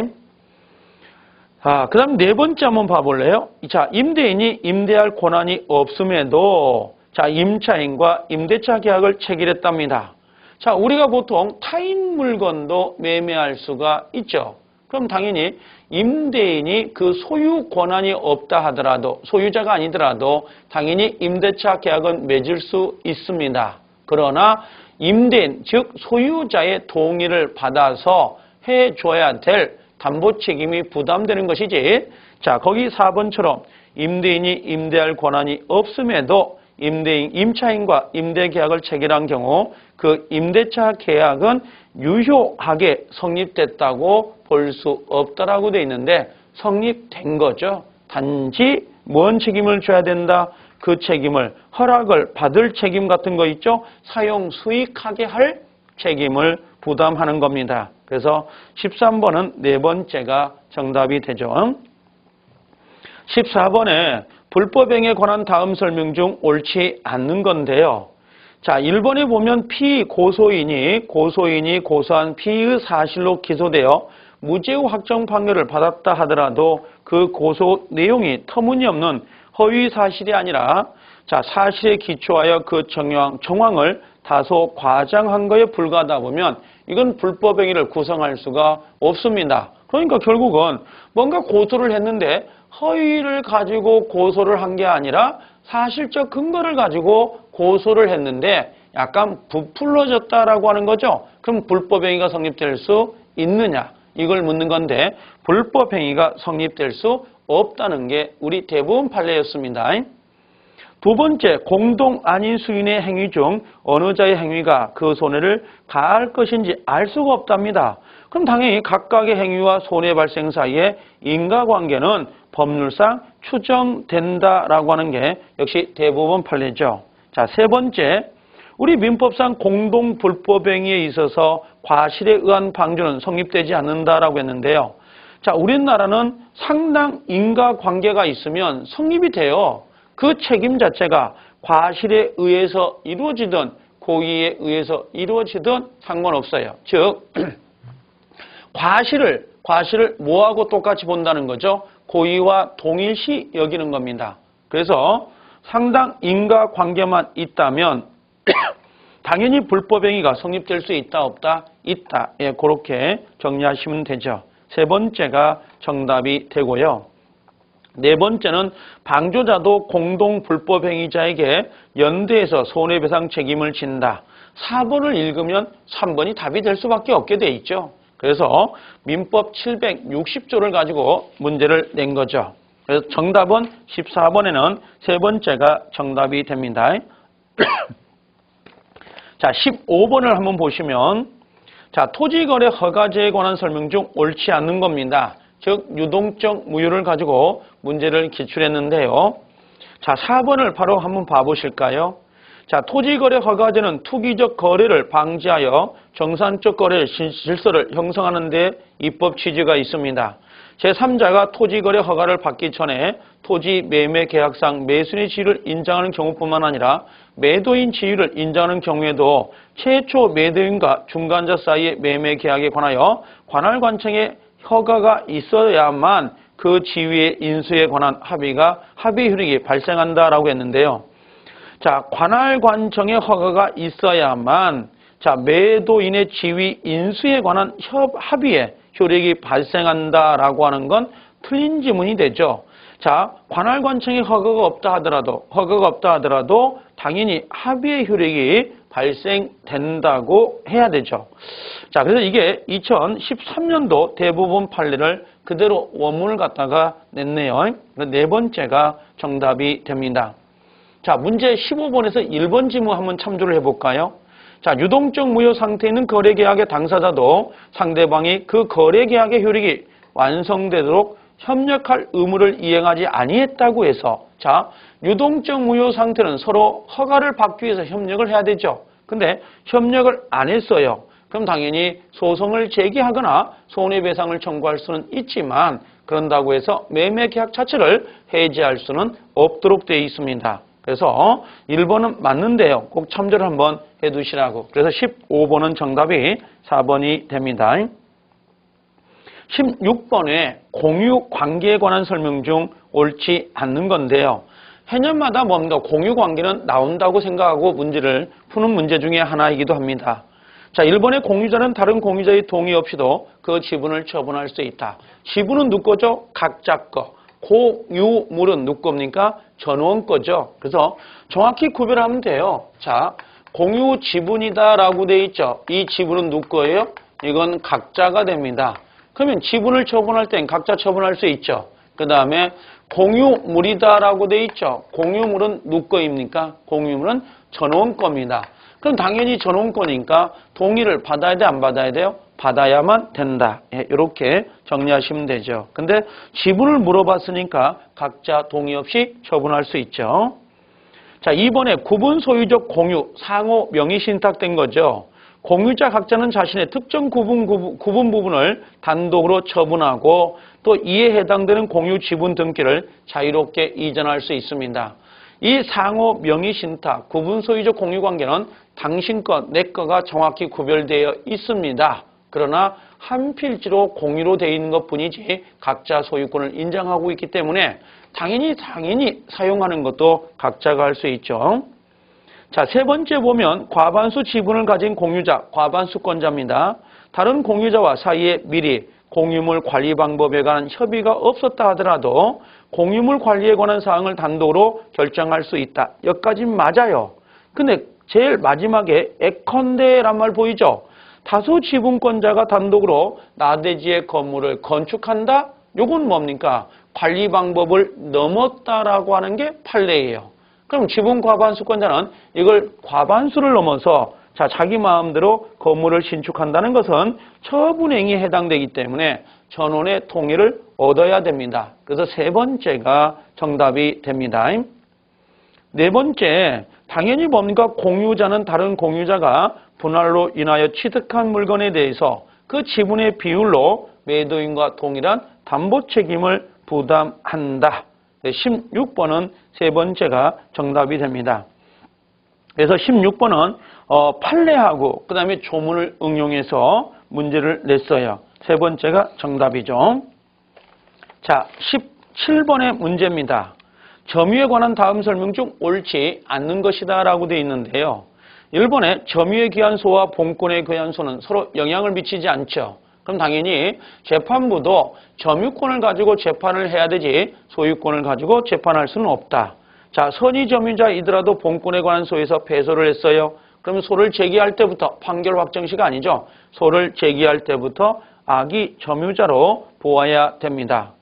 그 다음 네 번째 한번 봐볼래요? 자, 임대인이 임대할 권한이 없음에도 자, 임차인과 임대차 계약을 체결했답니다. 자, 우리가 보통 타인 물건도 매매할 수가 있죠. 그럼 당연히 임대인이 그 소유 권한이 없다 하더라도 소유자가 아니더라도 당연히 임대차 계약은 맺을 수 있습니다. 그러나 임대인 즉 소유자의 동의를 받아서 해줘야 될 담보 책임이 부담되는 것이지. 자, 거기 4번처럼 임대인이 임대할 권한이 없음에도 임차인과 임대 계약을 체결한 경우 그 임대차 계약은 유효하게 성립됐다고 볼 수 없다라고 되어 있는데 성립된 거죠. 단지 뭔 책임을 져야 된다? 그 책임을 허락을 받을 책임 같은 거 있죠? 사용 수익하게 할 책임을 부담하는 겁니다. 그래서 13번은 네 번째가 정답이 되죠. 14번에 불법행위에 관한 다음 설명 중 옳지 않는 건데요. 자, 1번에 보면 피고소인이 고소한 피의 사실로 기소되어 무죄의 확정 판결을 받았다 하더라도 그 고소 내용이 터무니없는 허위 사실이 아니라 자, 사실에 기초하여 그 정황을 다소 과장한 거에 불과하다 보면 이건 불법행위를 구성할 수가 없습니다. 그러니까 결국은 뭔가 고소를 했는데 허위를 가지고 고소를 한 게 아니라 사실적 근거를 가지고 고소를 했는데 약간 부풀러졌다라고 하는 거죠. 그럼 불법행위가 성립될 수 있느냐? 이걸 묻는 건데 불법행위가 성립될 수 없다는 게 우리 대부분 판례였습니다. 두 번째, 공동 아닌 수인의 행위 중 어느 자의 행위가 그 손해를 가할 것인지 알 수가 없답니다. 그럼 당연히 각각의 행위와 손해 발생 사이에 인과관계는 법률상 추정된다라고 하는 게 역시 대부분 판례죠. 자, 세 번째, 우리 민법상 공동 불법행위에 있어서 과실에 의한 방조는 성립되지 않는다라고 했는데요. 자, 우리나라는 상당 인과관계가 있으면 성립이 돼요. 그 책임 자체가 과실에 의해서 이루어지든 고의에 의해서 이루어지든 상관없어요. 즉 과실을 뭐하고 똑같이 본다는 거죠? 고의와 동일시 여기는 겁니다. 그래서 상당 인과관계만 있다면 당연히 불법행위가 성립될 수 있다 없다? 있다. 예, 그렇게 정리하시면 되죠. 세 번째가 정답이 되고요. 네 번째는 방조자도 공동 불법행위자에게 연대해서 손해배상 책임을 진다. 4번을 읽으면 3번이 답이 될 수밖에 없게 돼 있죠. 그래서 민법 760조를 가지고 문제를 낸 거죠. 그래서 정답은 14번에는 세 번째가 정답이 됩니다. 자, 15번을 한번 보시면 자, 토지거래 허가제에 관한 설명 중 옳지 않는 겁니다. 즉 유동적 무효를 가지고 문제를 기출했는데요. 자, 4번을 바로 한번 봐보실까요? 자, 토지거래 허가제는 투기적 거래를 방지하여 정상적 거래 질서를 형성하는 데 입법 취지가 있습니다. 제3자가 토지거래 허가를 받기 전에 토지 매매 계약상 매수인의 지위를 인정하는 경우뿐만 아니라 매도인 지위를 인정하는 경우에도 최초 매도인과 중간자 사이의 매매 계약에 관하여 관할관청의 허가가 있어야만 그 지위의 인수에 관한 합의 효력이 발생한다라고 했는데요. 자, 관할관청의 허가가 있어야만 자, 매도인의 지위 인수에 관한 합의의 효력이 발생한다라고 하는 건 틀린 지문이 되죠. 자, 관할관청의 허가가 없다 하더라도 당연히 합의의 효력이 발생된다고 해야 되죠. 자, 그래서 이게 2013년도 대부분 판례를 그대로 원문을 갖다가 냈네요. 네 번째가 정답이 됩니다. 자, 문제 15번에서 1번 지문 한번 참조를 해볼까요? 자, 유동적 무효 상태에 있는 거래계약의 당사자도 상대방이 그 거래계약의 효력이 완성되도록 협력할 의무를 이행하지 아니했다고 해서, 자, 유동적 무효 상태는 서로 허가를 받기 위해서 협력을 해야 되죠. 근데 협력을 안 했어요. 그럼 당연히 소송을 제기하거나 손해배상을 청구할 수는 있지만 그런다고 해서 매매계약 자체를 해지할 수는 없도록 되어 있습니다. 그래서 1번은 맞는데요. 꼭 참조를 한번 해두시라고. 그래서 15번은 정답이 4번이 됩니다. 16번에 공유 관계에 관한 설명 중 옳지 않는 건데요. 해년마다 뭔가 공유 관계는 나온다고 생각하고 문제를 푸는 문제 중에 하나이기도 합니다. 자, 1번의 공유자는 다른 공유자의 동의 없이도 그 지분을 처분할 수 있다. 지분은 누구 거죠? 각자 거. 공유물은 누구 겁니까? 전원 거죠. 그래서 정확히 구별하면 돼요. 자, 공유 지분이다라고 돼 있죠. 이 지분은 누구 거예요? 이건 각자가 됩니다. 그러면 지분을 처분할 땐 각자 처분할 수 있죠. 그 다음에 공유물이다라고 돼 있죠. 공유물은 누구 거입니까? 공유물은 전원 겁니다. 그럼 당연히 전원 거니까 동의를 받아야 돼, 안 받아야 돼요? 받아야만 된다. 예, 이렇게 정리하시면 되죠. 근데 지분을 물어봤으니까 각자 동의 없이 처분할 수 있죠. 자, 2번에 구분 소유적 공유, 상호 명의 신탁된 거죠. 공유자 각자는 자신의 특정 구분 부분을 단독으로 처분하고 또 이에 해당되는 공유 지분 등기를 자유롭게 이전할 수 있습니다. 이 상호 명의 신탁, 구분 소유적 공유 관계는 당신 것, 내 거가 정확히 구별되어 있습니다. 그러나 한 필지로 공유로 되어 있는 것뿐이지 각자 소유권을 인정하고 있기 때문에 당연히 사용하는 것도 각자가 할 수 있죠. 자, 세 번째 보면 과반수 지분을 가진 공유자, 과반수권자입니다. 다른 공유자와 사이에 미리 공유물 관리 방법에 관한 협의가 없었다 하더라도 공유물 관리에 관한 사항을 단독으로 결정할 수 있다. 여기까지 맞아요. 근데 제일 마지막에 예컨대란 말 보이죠? 다수 지분권자가 단독으로 나대지의 건물을 건축한다? 요건 뭡니까? 관리 방법을 넘었다라고 하는 게 판례예요. 그럼 지분 과반수권자는 이걸 과반수를 넘어서 자기 마음대로 건물을 신축한다는 것은 처분행위에 해당되기 때문에 전원의 동의를 얻어야 됩니다. 그래서 세 번째가 정답이 됩니다. 네 번째, 당연히 뭡니까? 공유자는 다른 공유자가 분할로 인하여 취득한 물건에 대해서 그 지분의 비율로 매도인과 동일한 담보 책임을 부담한다. 16번은 세 번째가 정답이 됩니다. 그래서 16번은 판례하고 그 다음에 조문을 응용해서 문제를 냈어요. 세 번째가 정답이죠. 자, 17번의 문제입니다. 점유에 관한 다음 설명 중 옳지 않는 것이다 라고 되어 있는데요. 1번에 점유에 기한 소와 본권에 기한 소는 서로 영향을 미치지 않죠. 그럼 당연히 재판부도 점유권을 가지고 재판을 해야 되지 소유권을 가지고 재판할 수는 없다. 자, 선의 점유자이더라도 본권에 관한 소에서 패소를 했어요. 그러면 소를 제기할 때부터 판결 확정시가 아니죠. 소를 제기할 때부터 악의 점유자로 보아야 됩니다.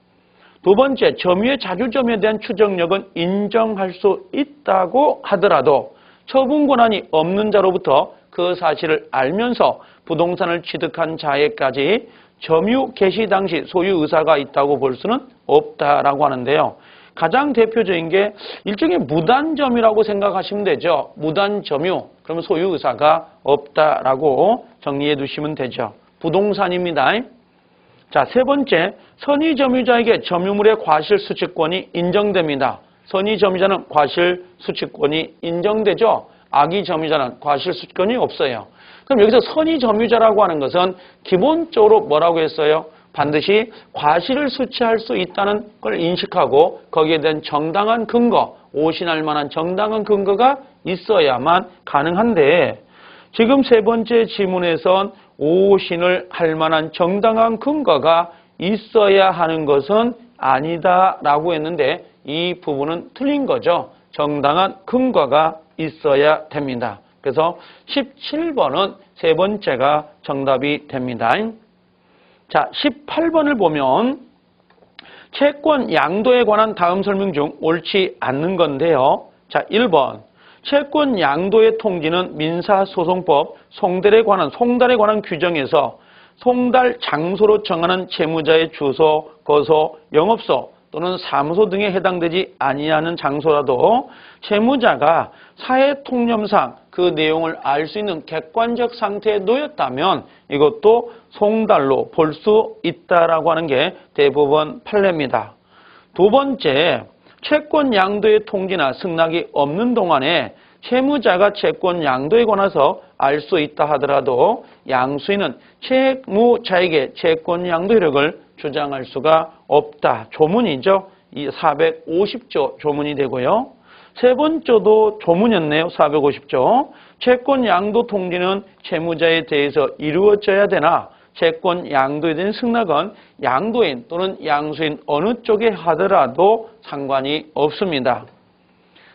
두 번째, 점유의 자주점유에 대한 추정력은 인정할 수 있다고 하더라도 처분 권한이 없는 자로부터 그 사실을 알면서 부동산을 취득한 자에까지 점유 개시 당시 소유 의사가 있다고 볼 수는 없다라고 하는데요. 가장 대표적인 게 일종의 무단점유라고 생각하시면 되죠. 무단점유, 그러면 소유 의사가 없다라고 정리해 두시면 되죠. 부동산입니다. 자, 세 번째, 선의 점유자에게 점유물의 과실 수취권이 인정됩니다. 선의 점유자는 과실 수취권이 인정되죠. 악의 점유자는 과실 수취권이 없어요. 그럼 여기서 선의 점유자라고 하는 것은 기본적으로 뭐라고 했어요? 반드시 과실을 수취할 수 있다는 걸 인식하고 거기에 대한 정당한 근거, 오신할 만한 정당한 근거가 있어야만 가능한데 지금 세 번째 지문에선 오신을 할 만한 정당한 근거가 있어야 하는 것은 아니다라고 했는데 이 부분은 틀린 거죠. 정당한 근거가 있어야 됩니다. 그래서 17번은 세 번째가 정답이 됩니다. 자, 18번을 보면 채권 양도에 관한 다음 설명 중 옳지 않는 건데요. 자, 1번. 채권 양도의 통지는 민사소송법 송달에 관한 규정에서 송달 장소로 정하는 채무자의 주소, 거소, 영업소 또는 사무소 등에 해당되지 아니하는 장소라도 채무자가 사회통념상 그 내용을 알 수 있는 객관적 상태에 놓였다면 이것도 송달로 볼 수 있다라고 하는 게 대법원 판례입니다. 두 번째, 채권 양도의 통지나 승낙이 없는 동안에 채무자가 채권 양도에 관해서 알 수 있다 하더라도 양수인은 채무자에게 채권 양도 효력을 주장할 수가 없다. 조문이죠. 이 450조 조문이 되고요. 세 번째도 조문이었네요. 450조. 채권 양도 통지는 채무자에 대해서 이루어져야 되나 채권 양도에 대한 승낙은 양도인 또는 양수인 어느 쪽에 하더라도 상관이 없습니다.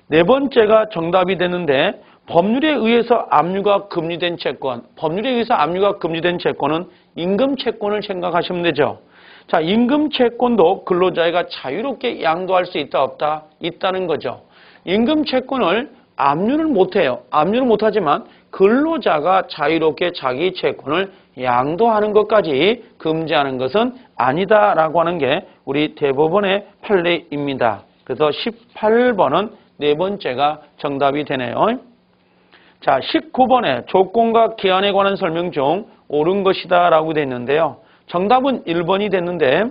네 번째가 정답이 되는데 법률에 의해서 압류가 금지된 채권, 법률에 의해서 압류가 금지된 채권은 임금 채권을 생각하시면 되죠. 자, 임금 채권도 근로자가 자유롭게 양도할 수 있다 없다? 있다는 거죠. 임금 채권을 압류를 못해요. 압류를 못하지만 근로자가 자유롭게 자기 채권을 양도하는 것까지 금지하는 것은 아니다라고 하는 게 우리 대법원의 판례입니다. 그래서 18번은 네 번째가 정답이 되네요. 자, 19번에 조건과 기한에 관한 설명 중 옳은 것이다 라고 되어 있는데요. 정답은 1번이 됐는데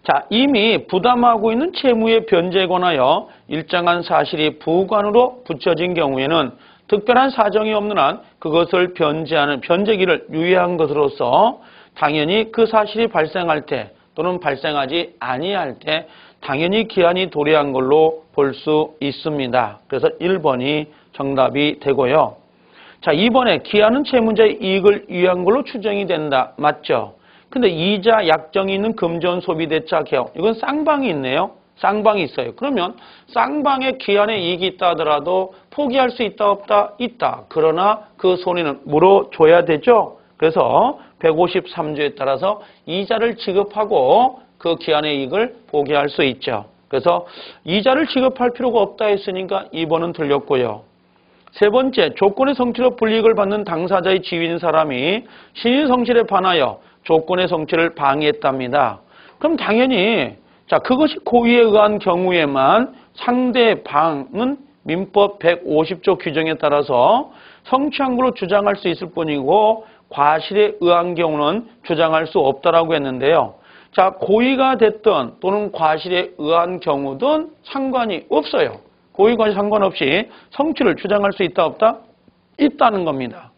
자, 이미 부담하고 있는 채무의 변제에 관하여 일정한 사실이 부관으로 붙여진 경우에는 특별한 사정이 없는 한 그것을 변제하는 변제기를 유예한 것으로서 당연히 그 사실이 발생할 때 또는 발생하지 아니할 때 당연히 기한이 도래한 걸로 볼 수 있습니다. 그래서 1번이 정답이 되고요. 자, 2번에 기한은 채무자의 이익을 위한 걸로 추정이 된다. 맞죠? 근데 이자 약정이 있는 금전 소비대차 개혁 이건 쌍방이 있네요. 쌍방이 있어요. 그러면 쌍방의 기한에 이익이 있다 하더라도 포기할 수 있다 없다? 있다. 그러나 그 손해는 물어줘야 되죠. 그래서 153조에 따라서 이자를 지급하고 그 기한의 이익을 포기할 수 있죠. 그래서 이자를 지급할 필요가 없다 했으니까 2번은 틀렸고요. 세 번째, 조건의 성취로 불이익을 받는 당사자의 지위인 사람이 신의 성실에 반하여 조건의 성취를 방해했답니다. 그럼 당연히 자, 그것이 고의에 의한 경우에만 상대방은 민법 150조 규정에 따라서 성취한 걸로 주장할 수 있을 뿐이고 과실에 의한 경우는 주장할 수 없다라고 했는데요. 자, 고의가 됐든 또는 과실에 의한 경우든 상관이 없어요. 고의과 상관없이 성취를 주장할 수 있다 없다? 있다는 겁니다.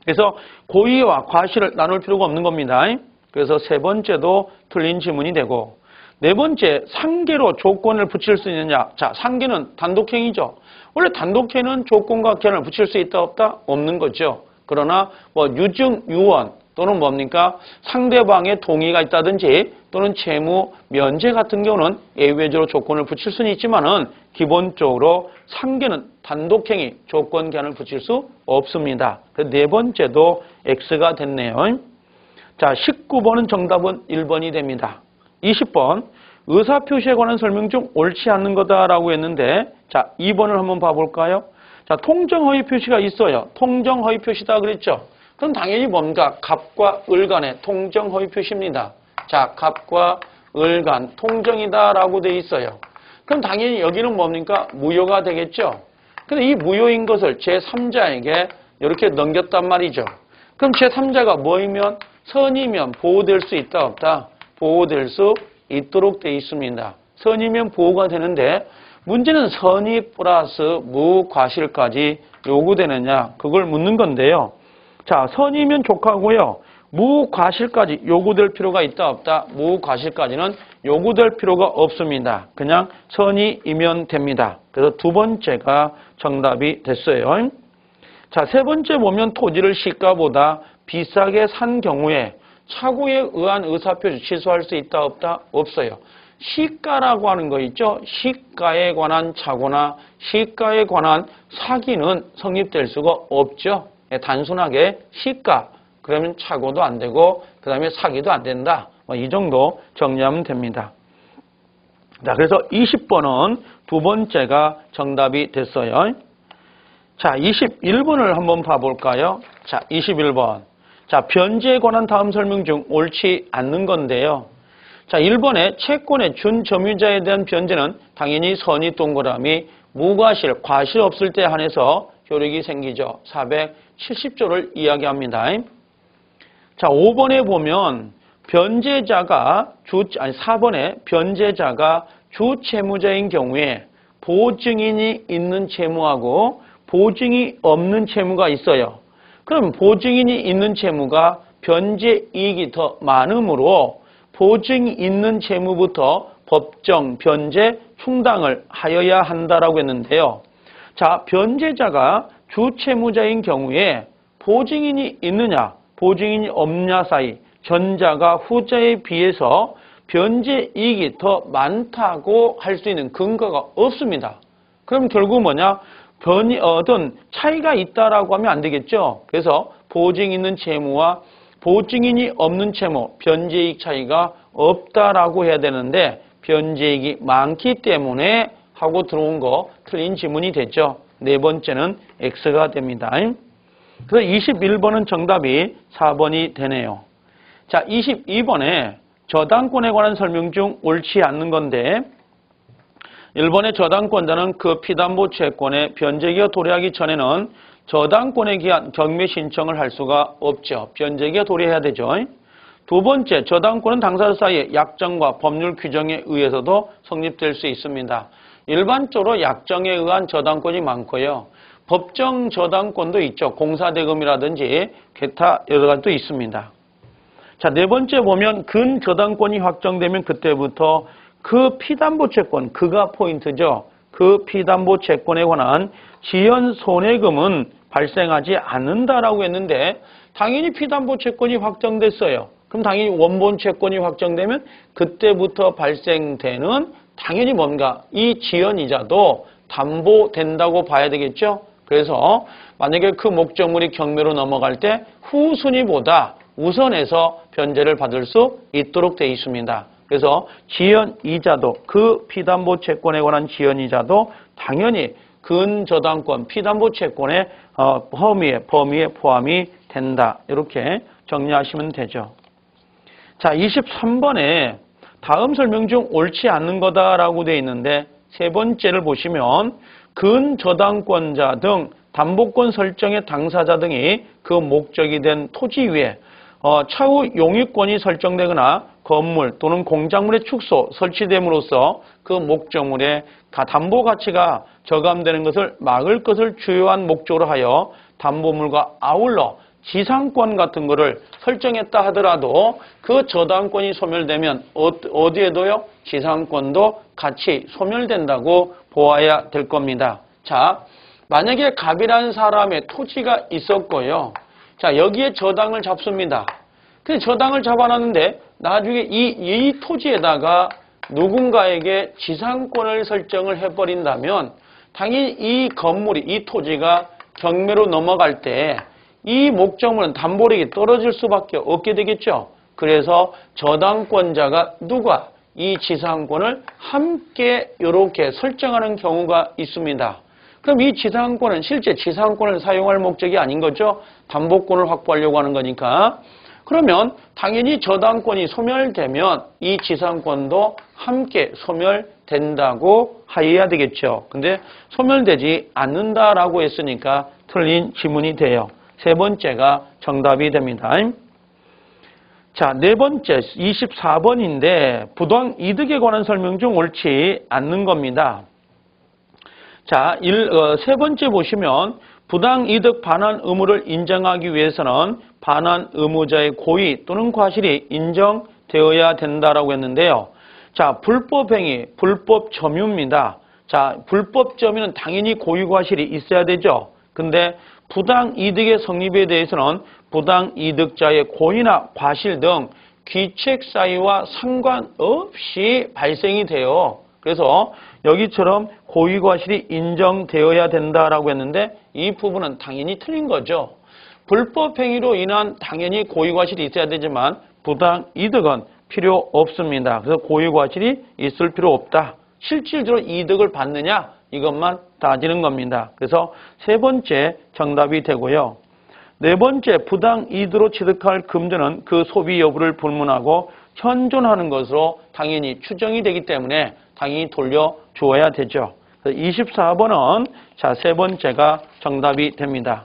그래서 고의와 과실을 나눌 필요가 없는 겁니다. 그래서 세 번째도 틀린 지문이 되고 네 번째, 상계로 조건을 붙일 수 있느냐? 자, 상계는 단독행위죠. 원래 단독행위는 조건과 기한을 붙일 수 있다 없다? 없는 거죠. 그러나 뭐 유증, 유언 또는 뭡니까? 상대방의 동의가 있다든지 또는 채무 면제 같은 경우는 예외적으로 조건을 붙일 수는 있지만은 기본적으로 상계는 단독행위, 조건 기한을 붙일 수 없습니다. 네 번째도 X가 됐네요. 자, 19번은 정답은 1번이 됩니다. 20번, 의사표시에 관한 설명 중 옳지 않는 거다라고 했는데 자, 2번을 한번 봐볼까요? 자, 통정허위 표시가 있어요. 통정허위 표시다 그랬죠? 그럼 당연히 뭔가 갑과 을 간의 통정허위 표시입니다. 자, 갑과 을 간 통정이다라고 돼 있어요. 그럼 당연히 여기는 뭡니까? 무효가 되겠죠? 근데 이 무효인 것을 제3자에게 이렇게 넘겼단 말이죠. 그럼 제3자가 뭐이면? 선이면 보호될 수 있다 없다? 보호될 수 있도록 돼 있습니다. 선이면 보호가 되는데 문제는 선이 플러스 무과실까지 요구되느냐 그걸 묻는 건데요. 자, 선이면 족하고요. 무과실까지 요구될 필요가 있다 없다? 무과실까지는 요구될 필요가 없습니다. 그냥 선이면 됩니다. 그래서 두 번째가 정답이 됐어요. 자, 세 번째 보면 토지를 시가보다 비싸게 산 경우에 착오에 의한 의사표시 취소할 수 있다 없다? 없어요. 시가라고 하는 거 있죠. 시가에 관한 착오나 시가에 관한 사기는 성립될 수가 없죠. 단순하게 시가 그러면 착오도 안 되고 그 다음에 사기도 안 된다. 이 정도 정리하면 됩니다. 자, 그래서 20번은 두 번째가 정답이 됐어요. 자, 21번을 한번 봐볼까요? 자, 21번. 자, 변제에 관한 다음 설명 중 옳지 않는 건데요. 자, 1번에 채권의 준점유자에 대한 변제는 당연히 선의 동그라미 무과실, 과실 없을 때 한해서 효력이 생기죠. 470조를 이야기합니다. 자, 5번에 보면 변제자가 4번에 변제자가 주채무자인 경우에 보증인이 있는 채무하고 보증이 없는 채무가 있어요. 그럼 보증인이 있는 채무가 변제 이익이 더 많으므로 보증이 있는 채무부터 법정 변제 충당을 하여야 한다라고 했는데요. 자, 변제자가 주채무자인 경우에 보증인이 있느냐, 보증인이 없냐 사이 전자가 후자에 비해서 변제 이익이 더 많다고 할 수 있는 근거가 없습니다. 그럼 결국 뭐냐? 어떤 차이가 있다라고 하면 안 되겠죠. 그래서 보증 있는 채무와 보증인이 없는 채무, 변제이익 차이가 없다라고 해야 되는데 변제이익이 많기 때문에 하고 들어온 거 틀린 지문이 됐죠. 네 번째는 X가 됩니다. 그래서 21번은 정답이 4번이 되네요. 자, 22번에 저당권에 관한 설명 중 옳지 않는 건데 1번의 저당권자는 그 피담보 채권의 변제기가 도래하기 전에는 저당권에 기한 경매 신청을 할 수가 없죠. 변제기가 도래해야 되죠. 두 번째, 저당권은 당사자 사이의 약정과 법률 규정에 의해서도 성립될 수 있습니다. 일반적으로 약정에 의한 저당권이 많고요. 법정 저당권도 있죠. 공사대금이라든지 기타 여러 가지도 있습니다. 자, 네 번째 보면 근저당권이 확정되면 그때부터 그 피담보 채권, 그가 포인트죠. 그 피담보 채권에 관한 지연 손해금은 발생하지 않는다라고 했는데 당연히 피담보 채권이 확정됐어요. 그럼 당연히 원본 채권이 확정되면 그때부터 발생되는 당연히 뭔가 이 지연이자도 담보된다고 봐야 되겠죠. 그래서 만약에 그 목적물이 경매로 넘어갈 때 후순위보다 우선해서 변제를 받을 수 있도록 되어 있습니다. 그래서 지연이자도 그 피담보 채권에 관한 지연이자도 당연히 근저당권 피담보 채권의 범위에 포함이 된다. 이렇게 정리하시면 되죠. 자, 23번에 다음 설명 중 옳지 않는 거다라고 되어 있는데 세 번째를 보시면 근저당권자 등 담보권 설정의 당사자 등이 그 목적이 된 토지 위에 차후 용익권이 설정되거나 건물 또는 공작물의 축소, 설치됨으로써 그 목적물의 담보 가치가 저감되는 것을 막을 것을 주요한 목적으로 하여 담보물과 아울러 지상권 같은 거를 설정했다 하더라도 그 저당권이 소멸되면 어디에도요? 지상권도 같이 소멸된다고 보아야 될 겁니다. 자, 만약에 갑이라는 사람의 토지가 있었고요. 자, 여기에 저당을 잡습니다. 근데 저당을 잡아놨는데 나중에 이 토지에다가 누군가에게 지상권을 설정을 해버린다면 당연히 이 건물이, 이 토지가 경매로 넘어갈 때 이 목적물은 담보력이 떨어질 수밖에 없게 되겠죠. 그래서 저당권자가 누가 이 지상권을 함께 이렇게 설정하는 경우가 있습니다. 그럼 이 지상권은 실제 지상권을 사용할 목적이 아닌 거죠. 담보권을 확보하려고 하는 거니까. 그러면 당연히 저당권이 소멸되면 이 지상권도 함께 소멸된다고 하여야 되겠죠. 근데 소멸되지 않는다라고 했으니까 틀린 지문이 돼요. 세 번째가 정답이 됩니다. 자, 네 번째 24번인데 부당 이득에 관한 설명 중 옳지 않는 겁니다. 자, 세 번째 보시면 부당 이득 반환 의무를 인정하기 위해서는 반환 의무자의 고의 또는 과실이 인정되어야 된다라고 했는데요. 자, 불법 행위, 불법 점유입니다. 자, 불법 점유는 당연히 고의 과실이 있어야 되죠. 근데 부당 이득의 성립에 대해서는 부당 이득자의 고의나 과실 등 귀책 사유와 상관없이 발생이 돼요. 그래서 여기처럼 고의과실이 인정되어야 된다라고 했는데 이 부분은 당연히 틀린 거죠. 불법행위로 인한 당연히 고의과실이 있어야 되지만 부당이득은 필요 없습니다. 그래서 고의과실이 있을 필요 없다. 실질적으로 이득을 받느냐 이것만 따지는 겁니다. 그래서 세 번째 정답이 되고요. 네 번째 부당이득으로 취득할 금전은 그 소비 여부를 불문하고 현존하는 것으로 당연히 추정이 되기 때문에 당연히 돌려주어야 되죠. 24번은 자, 세 번째가 정답이 됩니다.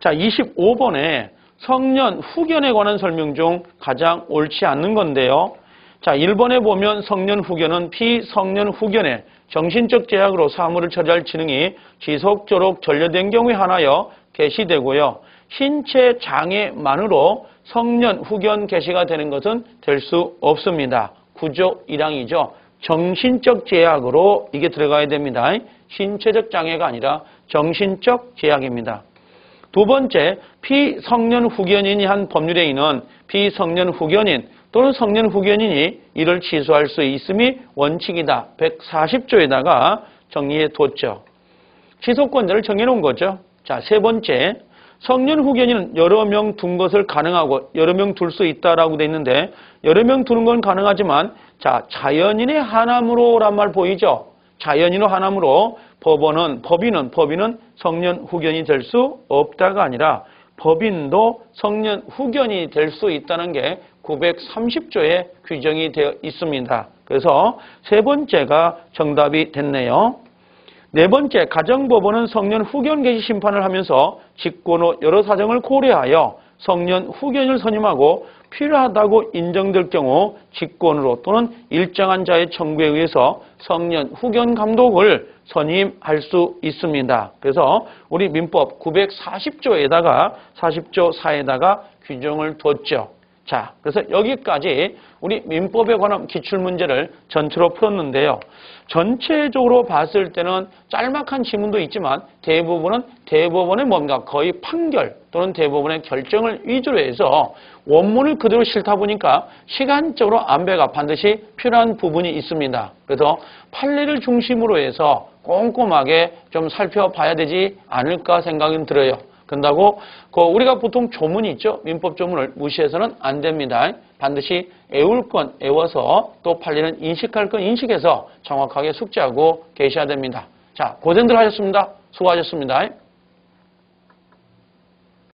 자, 25번에 성년 후견에 관한 설명 중 가장 옳지 않는 건데요. 자, 1번에 보면 성년 후견은 피성년 후견에 정신적 제약으로 사물을 처리할 지능이 지속적으로 전려된 경우에 한하여 개시되고요. 신체 장애만으로 성년 후견 개시가 되는 것은 될 수 없습니다. 구조 1항이죠. 정신적 제약으로 이게 들어가야 됩니다. 신체적 장애가 아니라 정신적 제약입니다. 두 번째, 피성년 후견인이 한 법률에 의는 피성년 후견인 또는 성년 후견인이 이를 취소할 수 있음이 원칙이다. 140조에다가 정리해 뒀죠. 취소권자를 정해놓은 거죠. 자, 세 번째, 성년 후견인은 여러 명 둔 것을 가능하고 여러 명 둘 수 있다라고 돼 있는데 여러 명 두는 건 가능하지만 자, 자연인의 하남으로란 말 보이죠? 자연인의 하남으로 법인은 성년 후견이 될 수 없다가 아니라 법인도 성년 후견이 될 수 있다는 게 930조에 규정이 되어 있습니다. 그래서 세 번째가 정답이 됐네요. 네 번째, 가정법원은 성년 후견 개시 심판을 하면서 직권 후 여러 사정을 고려하여 성년 후견을 선임하고 필요하다고 인정될 경우 직권으로 또는 일정한 자의 청구에 의해서 성년 후견 감독을 선임할 수 있습니다. 그래서 우리 민법 940조에다가 40조 4에다가 규정을 뒀죠. 자, 그래서 여기까지 우리 민법에 관한 기출문제를 전체로 풀었는데요. 전체적으로 봤을 때는 짤막한 지문도 있지만 대부분의 뭔가 거의 판결 또는 대부분의 결정을 위주로 해서 원문을 그대로 싫다 보니까 시간적으로 안배가 반드시 필요한 부분이 있습니다. 그래서 판례를 중심으로 해서 꼼꼼하게 좀 살펴봐야 되지 않을까 생각이 들어요. 그런다고 우리가 보통 조문이 있죠. 민법 조문을 무시해서는 안 됩니다. 반드시 외울 건 외워서 또 판례는 인식할 건 인식해서 정확하게 숙지하고 계셔야 됩니다. 자, 고생들 하셨습니다. 수고하셨습니다.